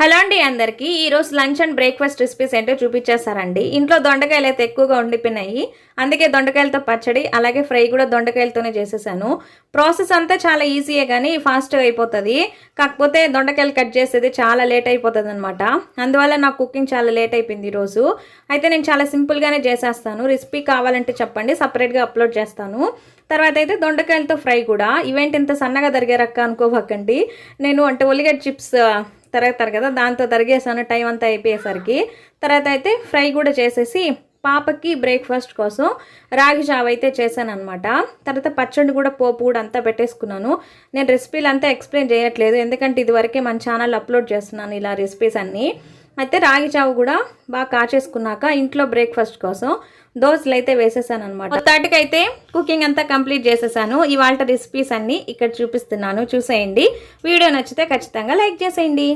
Hello అండి అందరికీ ఈరోజు లంచ్ అండ్ బ్రేక్ఫాస్ట్ రెసిపీస్ ఏంటో చూపించేస్తారండి. ఇంట్లో దొండకాయలు అయితే ఎక్కువగా ఉండిపోయినాయి. అందుకే దొండకాయలతో పచ్చడి అలాగే ఫ్రై కూడా దొండకాయలతోనే చేసేసాను. ప్రాసెస్ అంతా చాలా ఈజీయే కానీ ఫాస్ట్గా అయిపోతుంది. కాకపోతే దొండకాయలు కట్ చేసేది చాలా లేట్ అయిపోతుంది అనమాట. అందువల్ల నాకు కుకింగ్ చాలా లేట్ అయిపోయింది ఈరోజు. అయితే నేను చాలా సింపుల్గానే చేసేస్తాను. రెసిపీ కావాలంటే చెప్పండి, సపరేట్గా అప్లోడ్ చేస్తాను. తర్వాత అయితే దొండకాయలతో ఫ్రై కూడా. ఈవెంట్ ఇంత సన్నగా తరిగారక్క అనుకోవకండి. నేను అంటే ఉల్లిగడ్డ చిప్స్ తరుగుతారు కదా, దాంతో తరిగేసాను టైం అంతా అయిపోయేసరికి. తర్వాత అయితే ఫ్రై కూడా చేసేసి పాపకి బ్రేక్ఫాస్ట్ కోసం రాగి జావ అయితే చేశాను అనమాట. తర్వాత పచ్చడి కూడా పోపు కూడా అంతా పెట్టేసుకున్నాను. నేను రెసిపీలు అంతా ఎక్స్ప్లెయిన్ చేయట్లేదు, ఎందుకంటే ఇదివరకే మన ఛానల్ అప్లోడ్ చేస్తున్నాను ఇలా రెసిపీస్ అన్నీ. అయితే రాగి జావ కూడా బాగా కాచేసుకున్నాక ఇంట్లో బ్రేక్ఫాస్ట్ కోసం దోశలు అయితే వేసేసాను అనమాట. థర్డ్కి కుకింగ్ అంతా కంప్లీట్ చేసేసాను. ఇవాళ రెసిపీస్ అన్నీ ఇక్కడ చూపిస్తున్నాను, చూసేయండి. వీడియో నచ్చితే ఖచ్చితంగా లైక్ చేసేయండి.